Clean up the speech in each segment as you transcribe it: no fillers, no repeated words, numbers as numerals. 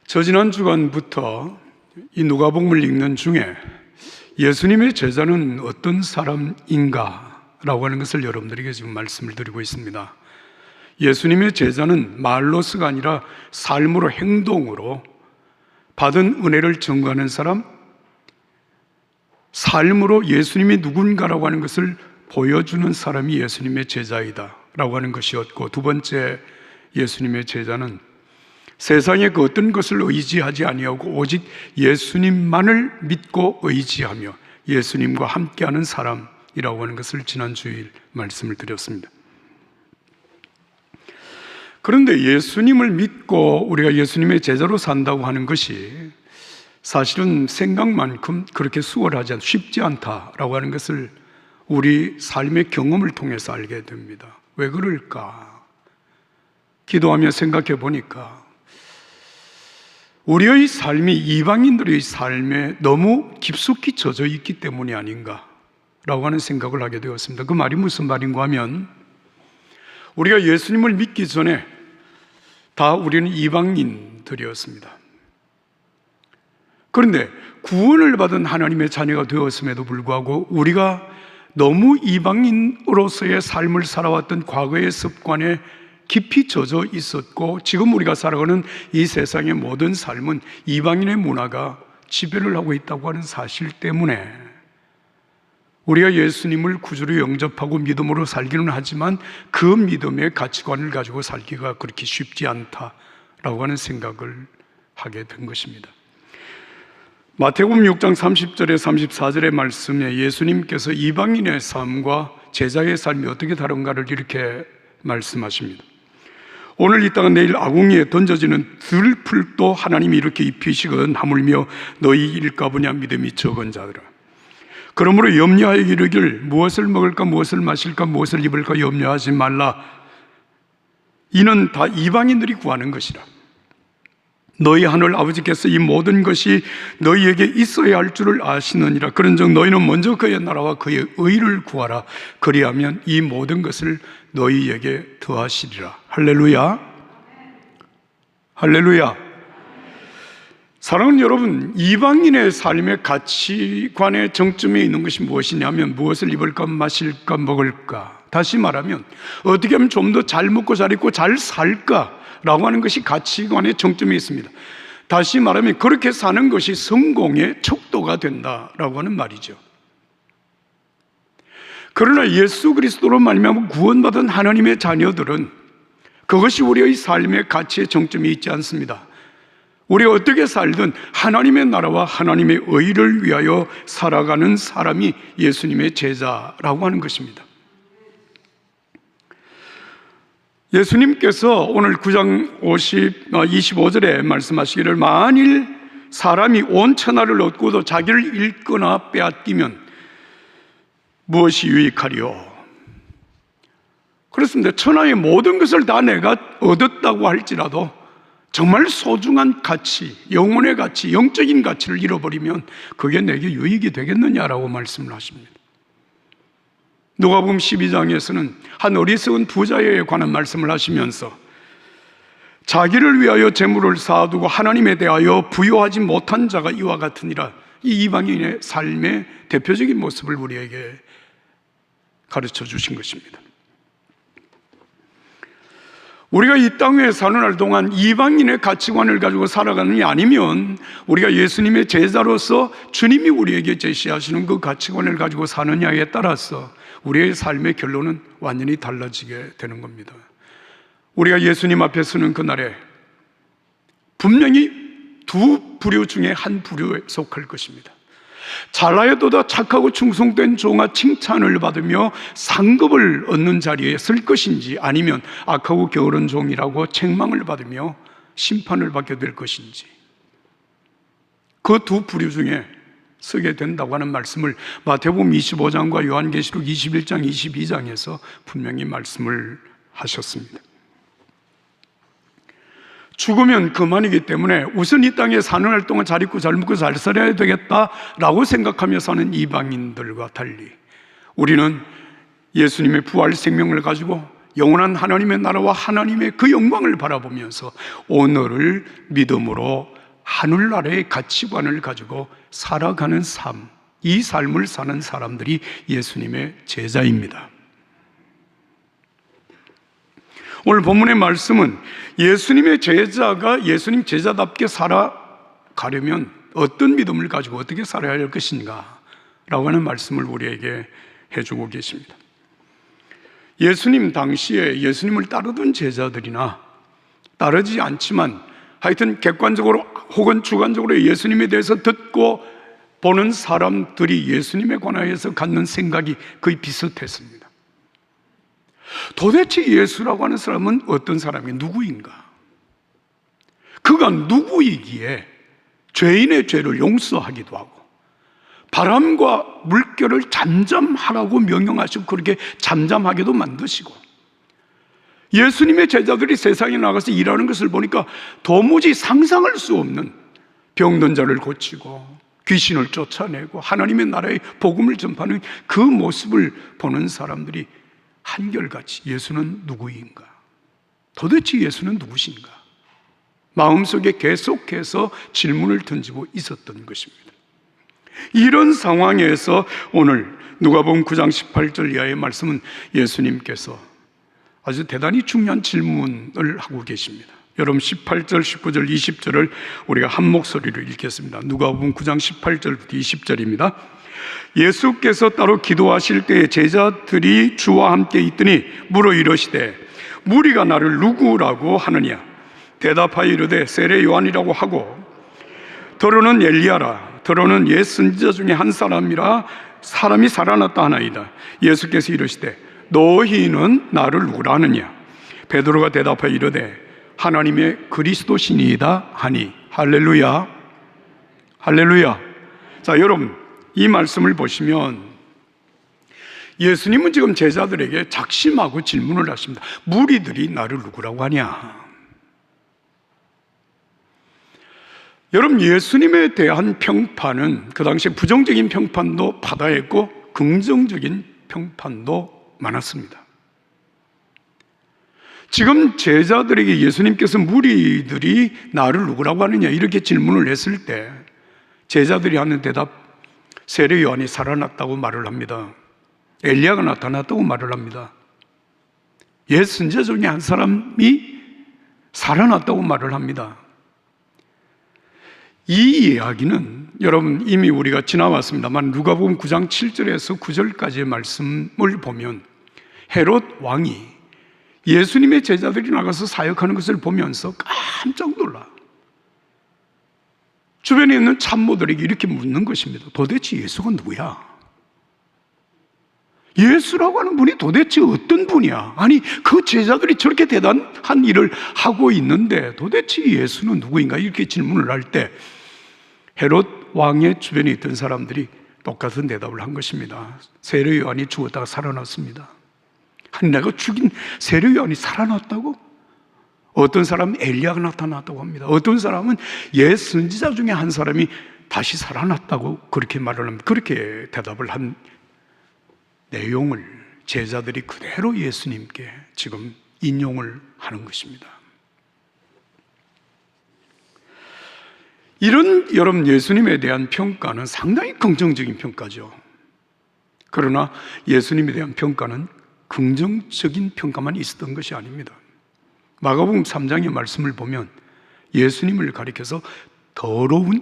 지난 주간부터 이 누가복음을 읽는 중에 예수님의 제자는 어떤 사람인가 라고 하는 것을 여러분들에게 지금 말씀을 드리고 있습니다. 예수님의 제자는 말로서가 아니라 삶으로, 행동으로 받은 은혜를 증거하는 사람, 삶으로 예수님이 누군가라고 하는 것을 보여주는 사람이 예수님의 제자이다 라고 하는 것이었고, 두 번째, 예수님의 제자는 세상의 그 어떤 것을 의지하지 아니하고 오직 예수님만을 믿고 의지하며 예수님과 함께하는 사람이라고 하는 것을 지난 주일 말씀을 드렸습니다. 그런데 예수님을 믿고 우리가 예수님의 제자로 산다고 하는 것이 사실은 생각만큼 그렇게 수월하지 않다, 쉽지 않다라고 하는 것을 우리 삶의 경험을 통해서 알게 됩니다. 왜 그럴까? 기도하며 생각해 보니까 우리의 삶이 이방인들의 삶에 너무 깊숙이 젖어 있기 때문이 아닌가라고 하는 생각을 하게 되었습니다. 그 말이 무슨 말인가 하면, 우리가 예수님을 믿기 전에 다 우리는 이방인들이었습니다. 그런데 구원을 받은 하나님의 자녀가 되었음에도 불구하고 우리가 너무 이방인으로서의 삶을 살아왔던 과거의 습관에 깊이 젖어 있었고, 지금 우리가 살아가는 이 세상의 모든 삶은 이방인의 문화가 지배를 하고 있다고 하는 사실 때문에 우리가 예수님을 구주로 영접하고 믿음으로 살기는 하지만 그 믿음의 가치관을 가지고 살기가 그렇게 쉽지 않다라고 하는 생각을 하게 된 것입니다. 마태복음 6장 30절에 34절의 말씀에 예수님께서 이방인의 삶과 제자의 삶이 어떻게 다른가를 이렇게 말씀하십니다. 오늘 있다가 내일 아궁이에 던져지는 들풀도 하나님이 이렇게 입히시거든 하물며 너희 일까보냐 믿음이 적은 자들아. 그러므로 염려하여 이르기를 무엇을 먹을까 무엇을 마실까 무엇을 입을까 염려하지 말라. 이는 다 이방인들이 구하는 것이라. 너희 하늘 아버지께서 이 모든 것이 너희에게 있어야 할 줄을 아시느니라. 그런즉 너희는 먼저 그의 나라와 그의 의를 구하라. 그리하면 이 모든 것을 너희에게 더하시리라. 할렐루야. 할렐루야. 사랑하는 여러분, 이방인의 삶의 가치관의 정점에 있는 것이 무엇이냐면, 무엇을 입을까 마실까 먹을까, 다시 말하면 어떻게 하면 좀 더 잘 먹고 잘 입고 잘 살까 라고 하는 것이 가치관의 정점에 있습니다. 다시 말하면 그렇게 사는 것이 성공의 척도가 된다라고 하는 말이죠. 그러나 예수 그리스도로 말미암아 구원받은 하나님의 자녀들은 그것이 우리의 삶의 가치의 정점에 있지 않습니다. 우리가 어떻게 살든 하나님의 나라와 하나님의 의를 위하여 살아가는 사람이 예수님의 제자라고 하는 것입니다. 예수님께서 오늘 9장 25절에 말씀하시기를 만일 사람이 온 천하를 얻고도 자기를 잃거나 빼앗기면 무엇이 유익하리요? 그렇습니다. 천하의 모든 것을 다 내가 얻었다고 할지라도 정말 소중한 가치, 영혼의 가치, 영적인 가치를 잃어버리면 그게 내게 유익이 되겠느냐라고 말씀을 하십니다. 누가복음 12장에서는 한 어리석은 부자에 관한 말씀을 하시면서 자기를 위하여 재물을 쌓아두고 하나님에 대하여 부요하지 못한 자가 이와 같으니라. 이 이방인의 삶의 대표적인 모습을 우리에게 가르쳐 주신 것입니다. 우리가 이 땅에 사는 날 동안 이방인의 가치관을 가지고 살아가느니 아니면 우리가 예수님의 제자로서 주님이 우리에게 제시하시는 그 가치관을 가지고 사느냐에 따라서 우리의 삶의 결론은 완전히 달라지게 되는 겁니다. 우리가 예수님 앞에 서는 그날에 분명히 두 부류 중에 한 부류에 속할 것입니다. 잘하여도다 착하고 충성된 종아 칭찬을 받으며 상급을 얻는 자리에 설 것인지, 아니면 악하고 게으른 종이라고 책망을 받으며 심판을 받게 될 것인지, 그 두 부류 중에 서게 된다고 하는 말씀을 마태복음 25장과 요한계시록 21장, 22장에서 분명히 말씀을 하셨습니다. 죽으면 그만이기 때문에 우선 이 땅에 사는 날 동안 잘 입고 잘 먹고 잘 살아야 되겠다라고 생각하며 사는 이방인들과 달리 우리는 예수님의 부활 생명을 가지고 영원한 하나님의 나라와 하나님의 그 영광을 바라보면서 오늘을 믿음으로 하늘나라의 가치관을 가지고 살아가는 삶, 이 삶을 사는 사람들이 예수님의 제자입니다. 오늘 본문의 말씀은 예수님의 제자가 예수님 제자답게 살아가려면 어떤 믿음을 가지고 어떻게 살아야 할 것인가 라고 하는 말씀을 우리에게 해주고 계십니다. 예수님 당시에 예수님을 따르던 제자들이나 따르지 않지만 하여튼 객관적으로 혹은 주관적으로 예수님에 대해서 듣고 보는 사람들이 예수님에 관하여서 갖는 생각이 거의 비슷했습니다. 도대체 예수라고 하는 사람은 어떤 사람이 누구인가? 그가 누구이기에 죄인의 죄를 용서하기도 하고 바람과 물결을 잠잠하라고 명령하시고 그렇게 잠잠하게도 만드시고, 예수님의 제자들이 세상에 나가서 일하는 것을 보니까 도무지 상상할 수 없는 병든 자를 고치고 귀신을 쫓아내고 하나님의 나라의 복음을 전파하는 그 모습을 보는 사람들이 한결같이 예수는 누구인가? 도대체 예수는 누구신가? 마음속에 계속해서 질문을 던지고 있었던 것입니다. 이런 상황에서 오늘 누가복음 9장 18절 이하의 말씀은 예수님께서 아주 대단히 중요한 질문을 하고 계십니다. 여러분 18절, 19절, 20절을 우리가 한 목소리로 읽겠습니다. 누가복음 9장 18절부터 20절입니다. 예수께서 따로 기도하실 때에 제자들이 주와 함께 있더니 물어 이르시되 무리가 나를 누구라고 하느냐? 대답하여 이르되 세례 요한이라고 하고 더러는 엘리야라 더러는 옛 선지자 중에 한 사람이라 사람이 살아났다 하나이다. 예수께서 이르시되 너희는 나를 누구라 하느냐? 베드로가 대답하여 이르되 하나님의 그리스도시니이다 하니. 할렐루야, 할렐루야. 자, 여러분 이 말씀을 보시면 예수님은 지금 제자들에게 작심하고 질문을 하십니다. 무리들이 나를 누구라고 하냐? 여러분, 예수님에 대한 평판은 그 당시에 부정적인 평판도 받아했고 긍정적인 평판도 많았습니다. 지금 제자들에게 예수님께서 무리들이 나를 누구라고 하느냐 이렇게 질문을 했을 때 제자들이 하는 대답, 세례 요한이 살아났다고 말을 합니다. 엘리야가 나타났다고 말을 합니다. 옛 선지자 중에 한 사람이 살아났다고 말을 합니다. 이 이야기는 여러분 이미 우리가 지나왔습니다만 누가복음 9장 7절에서 9절까지의 말씀을 보면 헤롯 왕이 예수님의 제자들이 나가서 사역하는 것을 보면서 깜짝 놀라 주변에 있는 참모들에게 이렇게 묻는 것입니다. 도대체 예수가 누구야? 예수라고 하는 분이 도대체 어떤 분이야? 아니 그 제자들이 저렇게 대단한 일을 하고 있는데 도대체 예수는 누구인가? 이렇게 질문을 할 때 헤롯 왕의 주변에 있던 사람들이 똑같은 대답을 한 것입니다. 세례 요한이 죽었다가 살아났습니다. 아니 내가 죽인 세례 요한이 살아났다고? 어떤 사람은 엘리야가 나타났다고 합니다. 어떤 사람은 옛 선지자 중에 한 사람이 다시 살아났다고 그렇게 말을 합니다. 그렇게 대답을 한 내용을 제자들이 그대로 예수님께 지금 인용을 하는 것입니다. 이런 여러분 예수님에 대한 평가는 상당히 긍정적인 평가죠. 그러나 예수님에 대한 평가는 긍정적인 평가만 있었던 것이 아닙니다. 마가복음 3장의 말씀을 보면 예수님을 가리켜서 더러운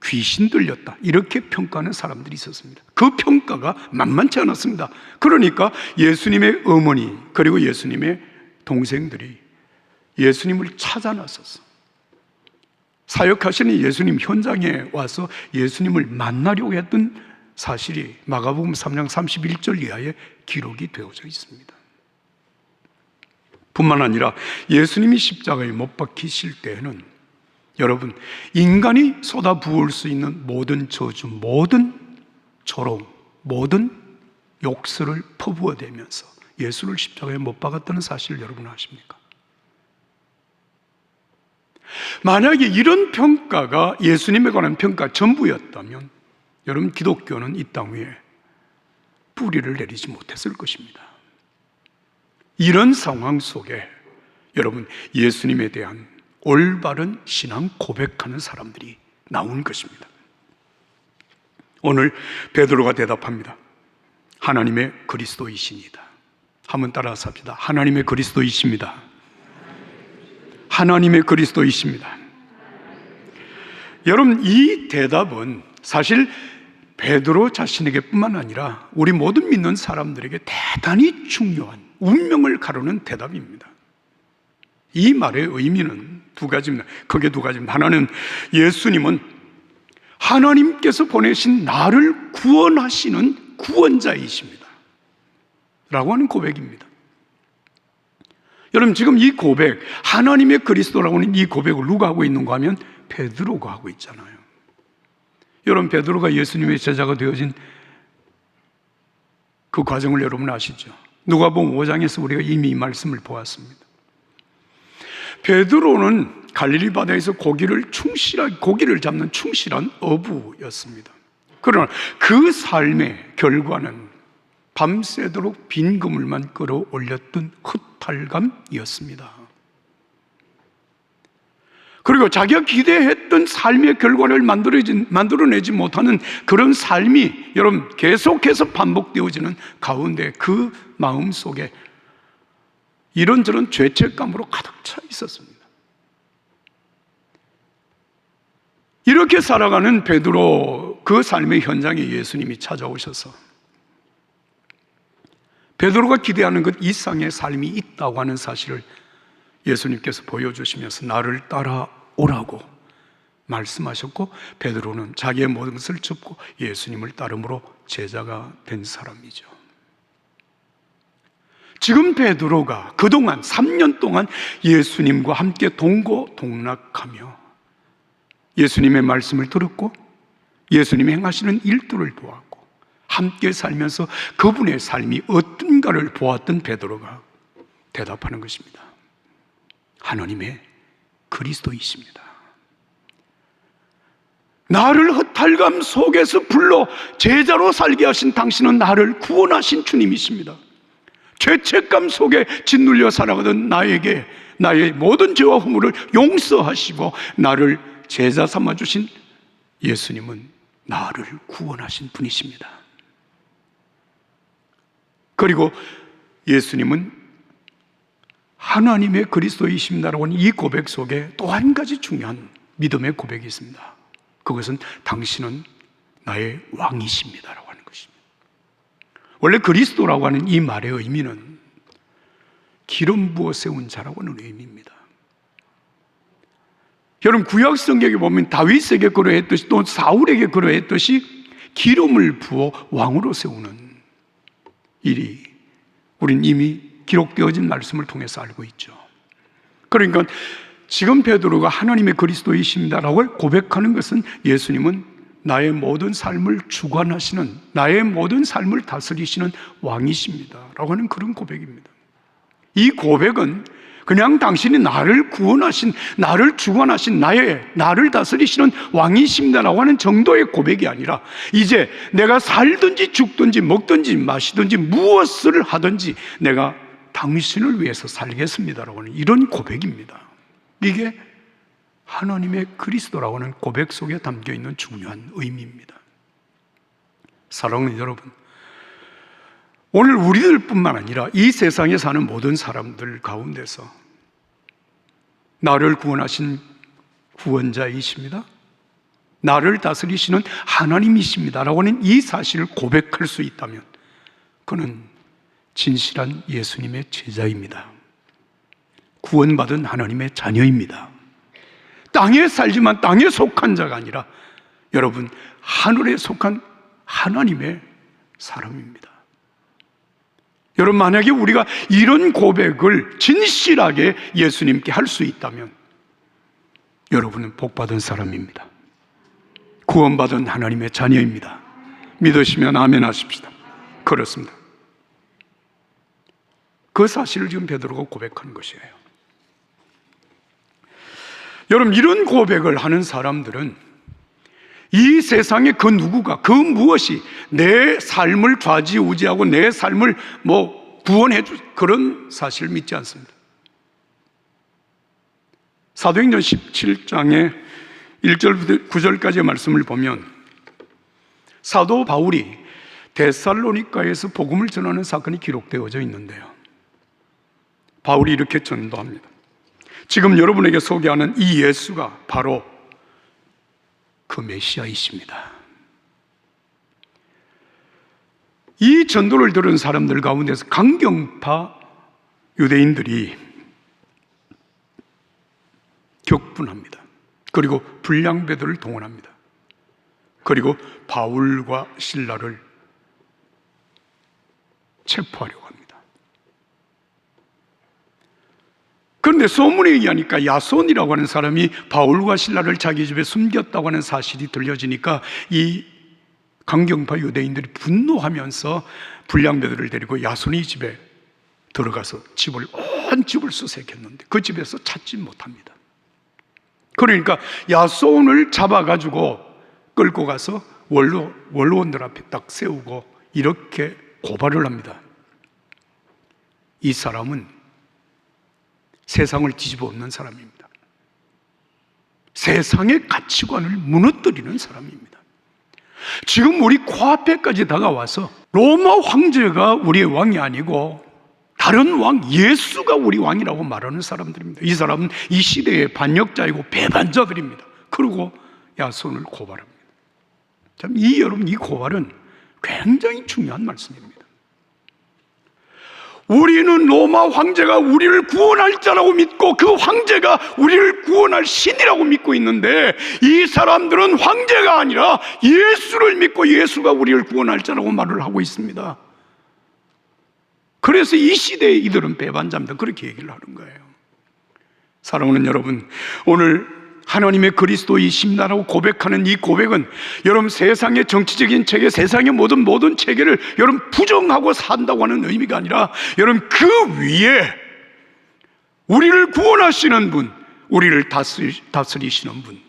귀신 들렸다 이렇게 평가하는 사람들이 있었습니다. 그 평가가 만만치 않았습니다. 그러니까 예수님의 어머니 그리고 예수님의 동생들이 예수님을 찾아 나섰어. 사역하시는 예수님 현장에 와서 예수님을 만나려고 했던 사실이 마가복음 3장 31절 이하에 기록이 되어져 있습니다. 뿐만 아니라 예수님이 십자가에 못 박히실 때에는 여러분 인간이 쏟아부을 수 있는 모든 저주, 모든 조롱, 모든 욕설을 퍼부어대면서 예수를 십자가에 못 박았다는 사실을 여러분 아십니까? 만약에 이런 평가가 예수님에 관한 평가 전부였다면 여러분 기독교는 이 땅 위에 뿌리를 내리지 못했을 것입니다. 이런 상황 속에 여러분, 예수님에 대한 올바른 신앙 고백하는 사람들이 나온 것입니다. 오늘 베드로가 대답합니다. 하나님의 그리스도이십니다. 한번 따라서 합시다. 하나님의 그리스도이십니다. 하나님의 그리스도이십니다. 여러분, 이 대답은 사실 베드로 자신에게 뿐만 아니라 우리 모든 믿는 사람들에게 대단히 중요한 운명을 가르는 대답입니다. 이 말의 의미는 두 가지입니다. 크게 두 가지입니다. 하나는 예수님은 하나님께서 보내신 나를 구원하시는 구원자이십니다 라고 하는 고백입니다. 여러분, 지금 이 고백, 하나님의 그리스도라고 하는 이 고백을 누가 하고 있는가 하면 베드로가 하고 있잖아요. 여러분, 베드로가 예수님의 제자가 되어진 그 과정을 여러분 아시죠? 누가복음 5장에서 우리가 이미 이 말씀을 보았습니다. 베드로는 갈릴리 바다에서 고기를 잡는 충실한 어부였습니다. 그러나 그 삶의 결과는 밤새도록 빈 그물만 끌어올렸던 허탈감이었습니다. 그리고 자기가 기대했던 삶의 결과를 만들어내지 못하는 그런 삶이 여러분 계속해서 반복되어지는 가운데 그 마음 속에 이런저런 죄책감으로 가득 차 있었습니다. 이렇게 살아가는 베드로, 그 삶의 현장에 예수님이 찾아오셔서 베드로가 기대하는 것 이상의 삶이 있다고 하는 사실을 예수님께서 보여주시면서 나를 따라오라고 말씀하셨고, 베드로는 자기의 모든 것을 접고 예수님을 따름으로 제자가 된 사람이죠. 지금 베드로가 그동안 3년 동안 예수님과 함께 동고동락하며 예수님의 말씀을 들었고 예수님이 행하시는 일들을 보았고 함께 살면서 그분의 삶이 어떤가를 보았던 베드로가 대답하는 것입니다. 하나님의 그리스도이십니다. 나를 허탈감 속에서 불러 제자로 살게 하신 당신은 나를 구원하신 주님이십니다. 죄책감 속에 짓눌려 살아가던 나에게 나의 모든 죄와 허물을 용서하시고 나를 제자 삼아주신 예수님은 나를 구원하신 분이십니다. 그리고 예수님은 하나님의 그리스도이십니다라고 하는 이 고백 속에 또 한 가지 중요한 믿음의 고백이 있습니다. 그것은 당신은 나의 왕이십니다라고 하는 것입니다. 원래 그리스도라고 하는 이 말의 의미는 기름 부어 세운 자라고 하는 의미입니다. 여러분, 구약 성경에 보면 다윗에게 그러했듯이 또 사울에게 그러했듯이 기름을 부어 왕으로 세우는 일이 우린 이미 기록되어진 말씀을 통해서 알고 있죠. 그러니까 지금 베드로가 하나님의 그리스도이십니다라고 고백하는 것은 예수님은 나의 모든 삶을 주관하시는, 나의 모든 삶을 다스리시는 왕이십니다라고 하는 그런 고백입니다. 이 고백은 그냥 당신이 나를 구원하신, 나를 주관하신, 나를 다스리시는 왕이십니다라고 하는 정도의 고백이 아니라 이제 내가 살든지 죽든지 먹든지 마시든지 무엇을 하든지 내가 당신을 위해서 살겠습니다라고 하는 이런 고백입니다. 이게 하나님의 그리스도라고 하는 고백 속에 담겨있는 중요한 의미입니다. 사랑하는 여러분, 오늘 우리들뿐만 아니라 이 세상에 사는 모든 사람들 가운데서 나를 구원하신 구원자이십니다, 나를 다스리시는 하나님이십니다라고 하는 이 사실을 고백할 수 있다면 그는 진실한 예수님의 제자입니다. 구원받은 하나님의 자녀입니다. 땅에 살지만 땅에 속한 자가 아니라 여러분 하늘에 속한 하나님의 사람입니다. 여러분, 만약에 우리가 이런 고백을 진실하게 예수님께 할 수 있다면 여러분은 복받은 사람입니다. 구원받은 하나님의 자녀입니다. 믿으시면 아멘 하십시다. 그렇습니다. 그 사실을 지금 베드로가 고백하는 것이에요. 여러분, 이런 고백을 하는 사람들은 이 세상에 그 누구가, 그 무엇이 내 삶을 좌지우지하고 내 삶을 구원해 줄 그런 사실을 믿지 않습니다. 사도행전 17장의 1절부터 9절까지의 말씀을 보면 사도 바울이 데살로니가에서 복음을 전하는 사건이 기록되어져 있는데요, 바울이 이렇게 전도합니다. 지금 여러분에게 소개하는 이 예수가 바로 그 메시아이십니다. 이 전도를 들은 사람들 가운데서 강경파 유대인들이 격분합니다. 그리고 불량배들을 동원합니다. 그리고 바울과 실라를 체포하려고 합니다. 그런데 소문에 의하니까 야손이라고 하는 사람이 바울과 실라를 자기 집에 숨겼다고 하는 사실이 들려지니까 이 강경파 유대인들이 분노하면서 불량배들을 데리고 야손의 집에 들어가서 온 집을 수색했는데 그 집에서 찾지 못합니다. 그러니까 야손을 잡아가지고 끌고 가서 원로원들 앞에 딱 세우고 이렇게 고발을 합니다. 이 사람은 세상을 뒤집어 엎는 사람입니다. 세상의 가치관을 무너뜨리는 사람입니다. 지금 우리 코앞에까지 다가와서 로마 황제가 우리의 왕이 아니고 다른 왕, 예수가 우리 왕이라고 말하는 사람들입니다. 이 사람은 이 시대의 반역자이고 배반자들입니다. 그리고 야손을 고발합니다. 참, 여러분, 이 고발은 굉장히 중요한 말씀입니다. 우리는 로마 황제가 우리를 구원할 자라고 믿고 그 황제가 우리를 구원할 신이라고 믿고 있는데 이 사람들은 황제가 아니라 예수를 믿고 예수가 우리를 구원할 자라고 말을 하고 있습니다. 그래서 이 시대의 이들은 배반자입니다. 그렇게 얘기를 하는 거예요. 사랑하는 여러분, 오늘 하나님의 그리스도이십니다라고 고백하는 이 고백은 여러분 세상의 정치적인 체계, 세상의 모든 체계를 여러분 부정하고 산다고 하는 의미가 아니라 여러분 그 위에 우리를 구원하시는 분, 우리를 다스리시는 분,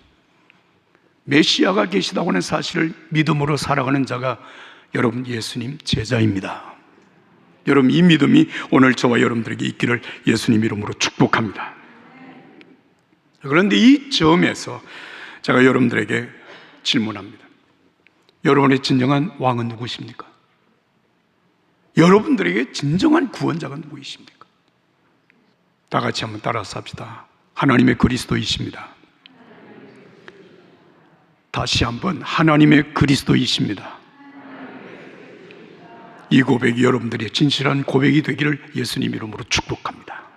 메시아가 계시다고 하는 사실을 믿음으로 살아가는 자가 여러분 예수님 제자입니다. 여러분 이 믿음이 오늘 저와 여러분들에게 있기를 예수님 이름으로 축복합니다. 그런데 이 점에서 제가 여러분들에게 질문합니다. 여러분의 진정한 왕은 누구십니까? 여러분들에게 진정한 구원자가 누구이십니까? 다 같이 한번 따라서 합시다. 하나님의 그리스도이십니다. 다시 한번 하나님의 그리스도이십니다. 이 고백이 여러분들의 진실한 고백이 되기를 예수님 이름으로 축복합니다.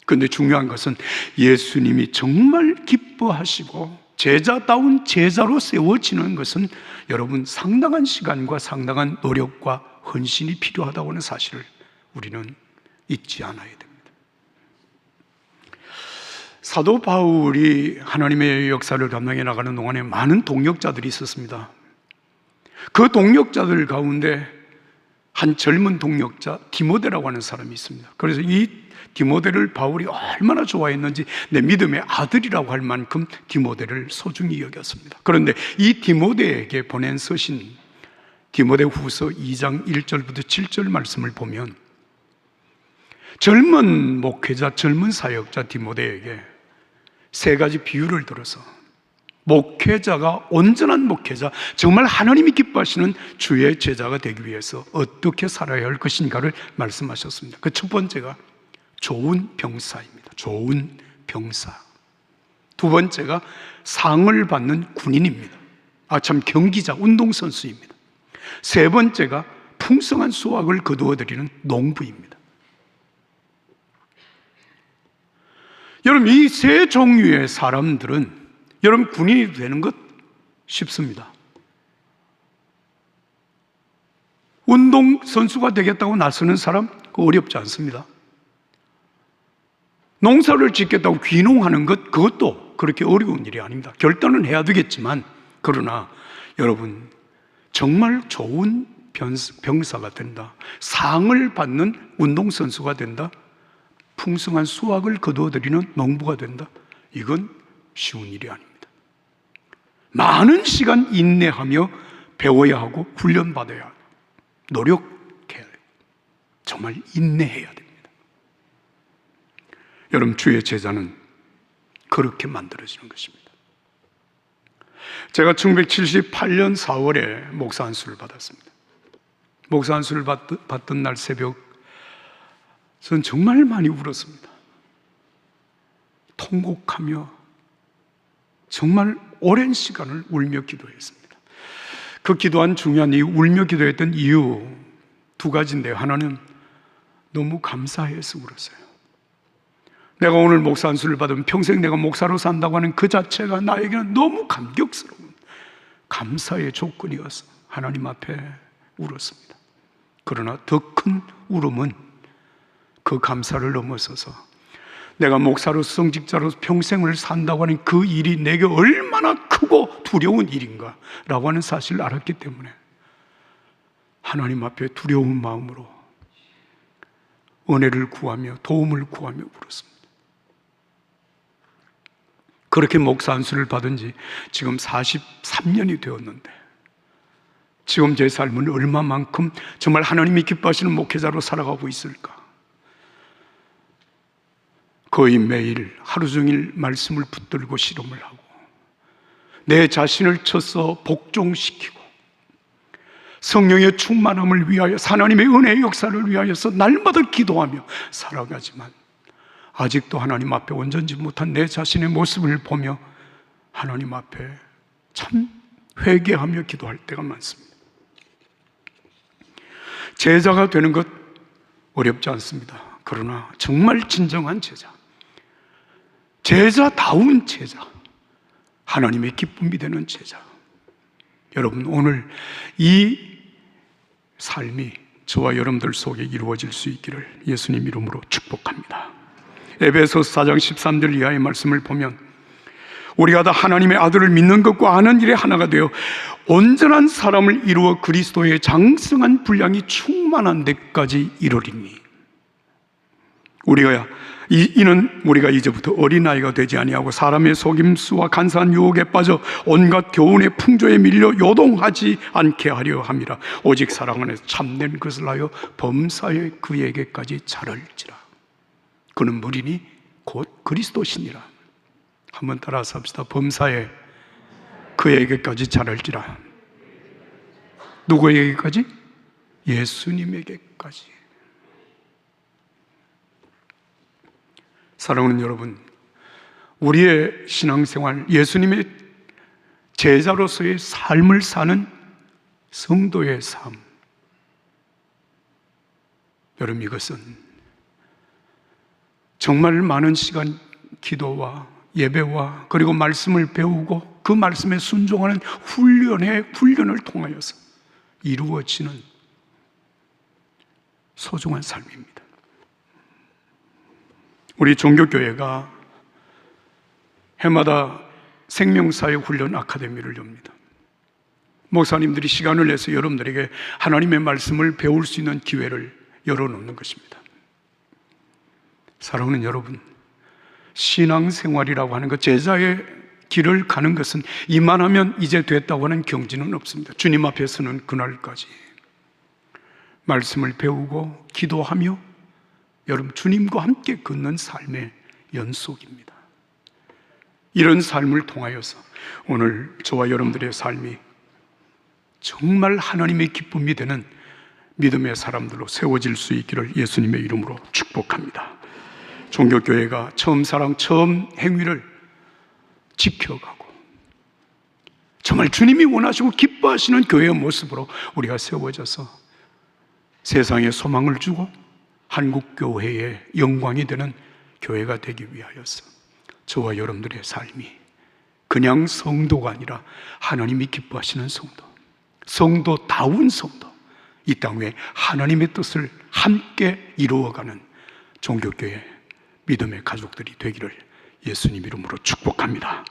그런데 중요한 것은 예수님이 정말 기뻐하시고 제자다운 제자로 세워지는 것은 여러분 상당한 시간과 상당한 노력과 헌신이 필요하다고 하는 사실을 우리는 잊지 않아야 됩니다. 사도 바울이 하나님의 역사를 감당해 나가는 동안에 많은 동역자들이 있었습니다. 그 동역자들 가운데 한 젊은 동역자 디모데라고 하는 사람이 있습니다. 그래서 이 디모데를 바울이 얼마나 좋아했는지 내 믿음의 아들이라고 할 만큼 디모데를 소중히 여겼습니다. 그런데 이 디모데에게 보낸 서신 디모데 후서 2장 1절부터 7절 말씀을 보면 젊은 목회자, 젊은 사역자 디모데에게 세 가지 비유를 들어서 목회자가 온전한 목회자, 정말 하나님이 기뻐하시는 주의 제자가 되기 위해서 어떻게 살아야 할 것인가를 말씀하셨습니다. 그 첫 번째가 좋은 병사입니다. 좋은 병사. 두 번째가 상을 받는 군인입니다. 경기자, 운동선수입니다. 세 번째가 풍성한 수확을 거두어들이는 농부입니다. 여러분, 이 세 종류의 사람들은 여러분 군인이 되는 것 쉽습니다. 운동선수가 되겠다고 나서는 사람 어렵지 않습니다. 농사를 짓겠다고 귀농하는 것, 그것도 그렇게 어려운 일이 아닙니다. 결단은 해야 되겠지만, 그러나 여러분 정말 좋은 병사가 된다, 상을 받는 운동선수가 된다, 풍성한 수확을 거두어들이는 농부가 된다, 이건 쉬운 일이 아닙니다. 많은 시간 인내하며 배워야 하고 훈련받아야 하고 노력해야 해요. 정말 인내해야 됩니다. 여러분, 주의 제자는 그렇게 만들어지는 것입니다. 제가 1978년 4월에 목사 안수를 받았습니다. 목사 안수를 받던 날 새벽, 저는 정말 많이 울었습니다. 통곡하며 정말 오랜 시간을 울며 기도했습니다. 그 기도한 중요한 이유, 울며 기도했던 이유 두 가지인데요. 하나는 너무 감사해서 울었어요. 내가 오늘 목사 안수를 받으면 평생 내가 목사로 산다고 하는 그 자체가 나에게는 너무 감격스러운 감사의 조건이어서 하나님 앞에 울었습니다. 그러나 더 큰 울음은 그 감사를 넘어서서 내가 목사로 성직자로 평생을 산다고 하는 그 일이 내게 얼마나 크고 두려운 일인가 라고 하는 사실을 알았기 때문에 하나님 앞에 두려운 마음으로 은혜를 구하며 도움을 구하며 울었습니다. 그렇게 목사 안수를 받은 지 지금 43년이 되었는데 지금 제 삶은 얼마만큼 정말 하나님이 기뻐하시는 목회자로 살아가고 있을까? 거의 매일 하루 종일 말씀을 붙들고 실험을 하고 내 자신을 쳐서 복종시키고 성령의 충만함을 위하여 하나님의 은혜의 역사를 위하여서 날마다 기도하며 살아가지만 아직도 하나님 앞에 온전지 못한 내 자신의 모습을 보며 하나님 앞에 참 회개하며 기도할 때가 많습니다. 제자가 되는 것 어렵지 않습니다. 그러나 정말 진정한 제자, 제자다운 제자, 하나님의 기쁨이 되는 제자, 여러분, 오늘 이 삶이 저와 여러분들 속에 이루어질 수 있기를 예수님 이름으로 축복합니다. 에베소서 4장 13절 이하의 말씀을 보면 우리가 다 하나님의 아들을 믿는 것과 아는 일에 하나가 되어 온전한 사람을 이루어 그리스도의 장성한 분량이 충만한 데까지 이르리니, 이는 우리가 이제부터 어린아이가 되지 아니하고 사람의 속임수와 간사한 유혹에 빠져 온갖 교훈의 풍조에 밀려 요동하지 않게 하려 함이라. 오직 사랑 안에서 참된 것을 하여 범사에 그에게까지 자랄지라. 그는 무리니 곧 그리스도시니라. 한번 따라서 합시다. 범사에 그에게까지 자랄지라. 누구에게까지? 예수님에게까지. 사랑하는 여러분, 우리의 신앙생활, 예수님의 제자로서의 삶을 사는 성도의 삶, 여러분, 이것은 정말 많은 시간 기도와 예배와 그리고 말씀을 배우고 그 말씀에 순종하는 훈련을 통하여서 이루어지는 소중한 삶입니다. 우리 종교교회가 해마다 생명사역훈련 아카데미를 엽니다. 목사님들이 시간을 내서 여러분들에게 하나님의 말씀을 배울 수 있는 기회를 열어놓는 것입니다. 사랑하는 여러분, 신앙생활이라고 하는 것, 제자의 길을 가는 것은 이만하면 이제 됐다고 하는 경지는 없습니다. 주님 앞에서는 그날까지 말씀을 배우고 기도하며 여러분, 주님과 함께 걷는 삶의 연속입니다. 이런 삶을 통하여서 오늘 저와 여러분들의 삶이 정말 하나님의 기쁨이 되는 믿음의 사람들로 세워질 수 있기를 예수님의 이름으로 축복합니다. 종교교회가 처음 사랑, 처음 행위를 지켜가고 정말 주님이 원하시고 기뻐하시는 교회의 모습으로 우리가 세워져서 세상에 소망을 주고 한국교회의 영광이 되는 교회가 되기 위하여서 저와 여러분들의 삶이 그냥 성도가 아니라 하나님이 기뻐하시는 성도, 성도다운 성도, 이 땅에 하나님의 뜻을 함께 이루어가는 종교교회 믿음의 가족들이 되기를 예수님 이름으로 축복합니다.